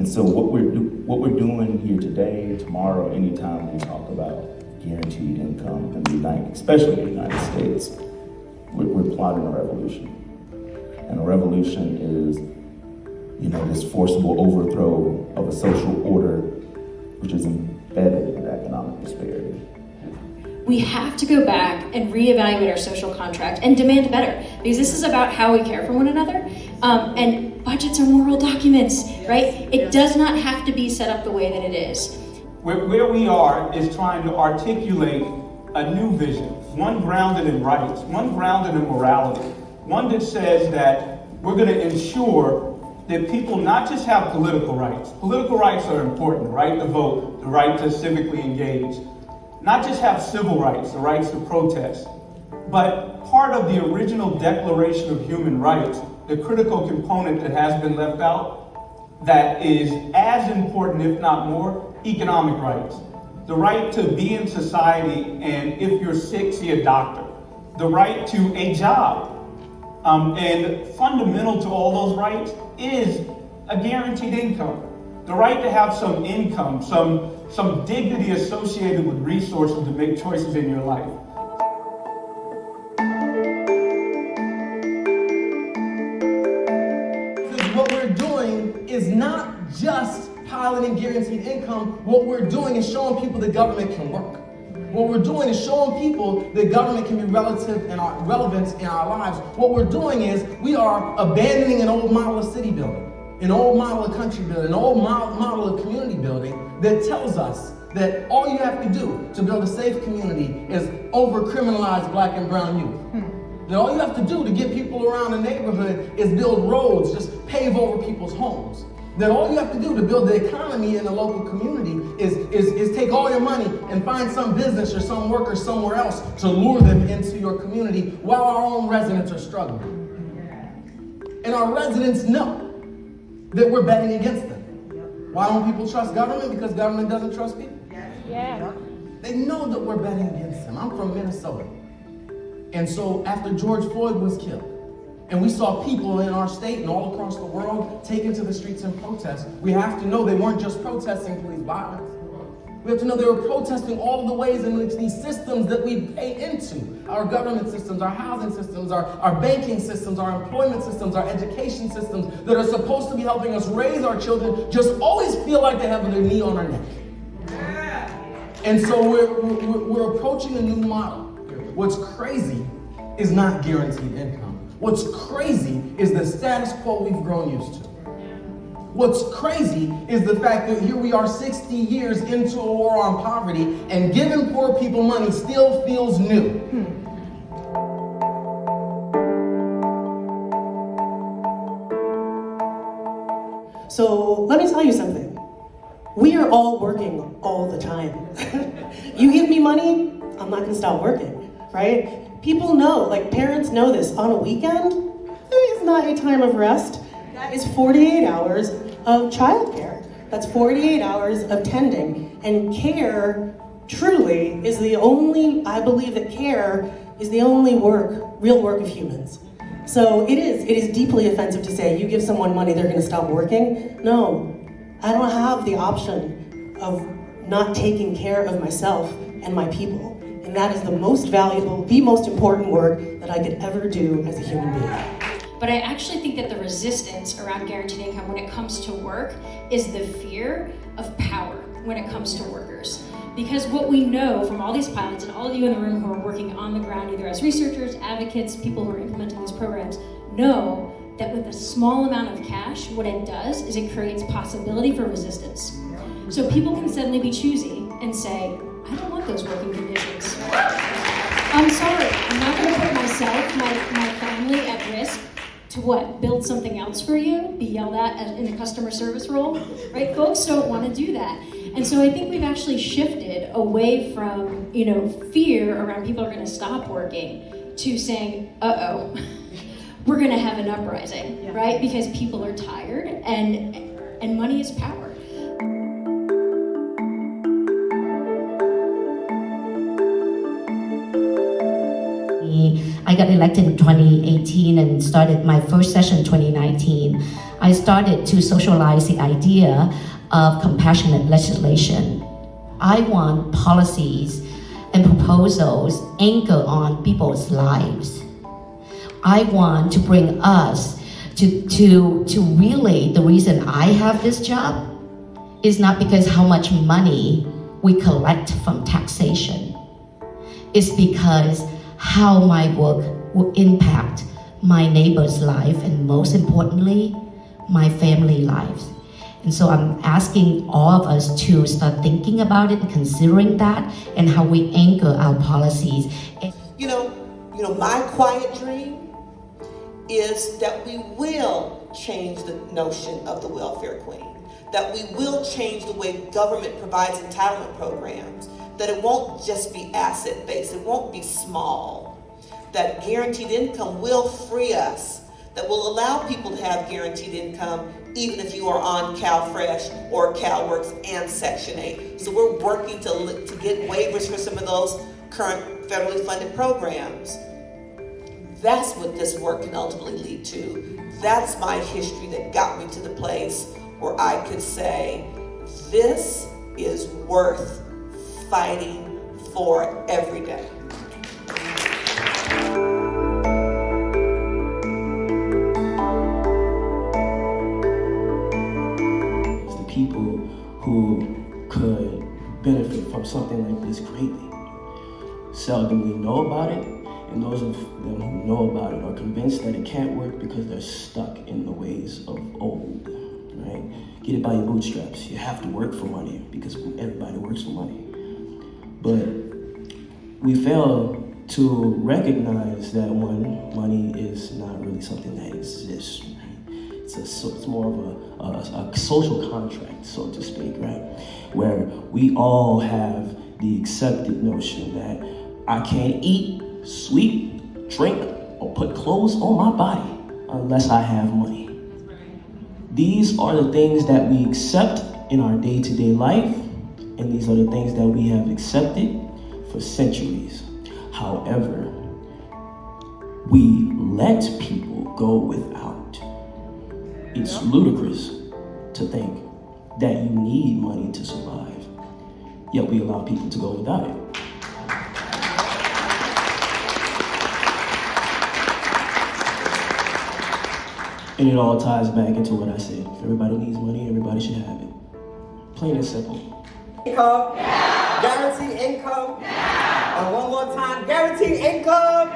so what we're doing here today, tomorrow, anytime we talk about guaranteed income in the especially in the United States, we're plotting a revolution. And a revolution is, this forcible overthrow of a social order which is embedded in economic disparity. We have to go back and reevaluate our social contract and demand better, because this is about how we care for one another. And budgets are moral documents, right? It does not have to be set up the way that it is. Where we are is trying to articulate a new vision, one grounded in rights, one grounded in morality, one that says that we're going to ensure that people not just have political rights. Political rights are important, the right to vote, the right to civically engage. Not just have civil rights, the rights to protest, but part of the original Declaration of Human Rights, the critical component that has been left out, that is as important, if not more, economic rights. The right to be in society, and if you're sick, see a doctor. The right to a job. And fundamental to all those rights is a guaranteed income. The right to have some income, some dignity associated with resources to make choices in your life. What we're doing is not just piloting guaranteed income. What we're doing is showing people that government can work. What we're doing is showing people that government can be relevant in our lives. What we're doing is we are abandoning an old model of city building, an old model of country building, an old model of community building that tells us that all you have to do to build a safe community is over-criminalize black and brown youth. That all you have to do to get people around the neighborhood is build roads, just pave over people's homes. That all you have to do to build the economy in the local community is take all your money and find some business or some worker somewhere else to lure them into your community while our own residents are struggling. And our residents know that we're betting against them. Why don't people trust government? Because government doesn't trust people. Yeah. They know that we're betting against them. I'm from Minnesota. And so after George Floyd was killed, and we saw people in our state and all across the world taken to the streets in protest, we have to know they weren't just protesting police violence. We have to know they were protesting all of the ways in which these systems that we pay into, our government systems, our housing systems, our banking systems, our employment systems, our education systems that are supposed to be helping us raise our children, just always feel like they have their knee on our neck. And so we're approaching a new model. What's crazy is not guaranteed income. What's crazy is the status quo we've grown used to. What's crazy is the fact that here we are 60 years into a war on poverty, and giving poor people money still feels new. So let me tell you something. We are all working all the time. You give me money, I'm not gonna stop working, right? People know, like parents know this, on a weekend, there is not a time of rest. That is 48 hours of childcare. That's 48 hours of tending. And care, truly, is the only, I believe that care is the only real work of humans. So it is deeply offensive to say, you give someone money, they're gonna stop working. No, I don't have the option of not taking care of myself and my people. And that is the most valuable, the most important work that I could ever do as a human being. But I actually think that the resistance around guaranteed income when it comes to work is the fear of power when it comes to workers. Because what we know from all these pilots and all of you in the room who are working on the ground, either as researchers, advocates, people who are implementing these programs, know that with a small amount of cash, what it does is it creates possibility for resistance. So people can suddenly be choosy and say, I don't want those working conditions. I'm sorry, I'm not gonna put myself, my family at risk to what? Build something else for you? Be yelled at in a customer service role? Right? Folks don't wanna do that. And so I think we've actually shifted away from, fear around people are gonna stop working to saying, uh-oh, we're gonna have an uprising, right? Because people are tired and money is power. I got elected in 2018 and started my first session in 2019. I started to socialize the idea of compassionate legislation. I want policies and proposals anchored on people's lives. I want to bring us to really, the reason I have this job is not because how much money we collect from taxation. It's because how my work will impact my neighbor's life, and most importantly, my family lives. And so I'm asking all of us to start thinking about it and considering that and how we anchor our policies. You know, my quiet dream is that we will change the notion of the welfare queen, that we will change the way government provides entitlement programs, that it won't just be asset-based, it won't be small, that guaranteed income will free us, that will allow people to have guaranteed income even if you are on CalFresh or CalWorks and Section 8. So we're working to get waivers for some of those current federally funded programs. That's what this work can ultimately lead to. That's my history that got me to the place where I could say, this is worth fighting for every day. The people who could benefit from something like this greatly seldomly know about it, and those of them who know about it are convinced that it can't work because they're stuck in the ways of old, right? Get it by your bootstraps. You have to work for money because everybody works for money. But we fail to recognize that money is not really something that exists. It's more of a social contract, so to speak, right? Where we all have the accepted notion that I can't eat, sleep, drink, or put clothes on my body unless I have money. These are the things that we accept in our day-to-day life, and these are the things that we have accepted for centuries. However, we let people go without. It's ludicrous to think that you need money to survive, yet we allow people to go without it. And it all ties back into what I said. If everybody needs money, everybody should have it. Plain and simple. Income, guaranteed income, and one more time, guaranteed income.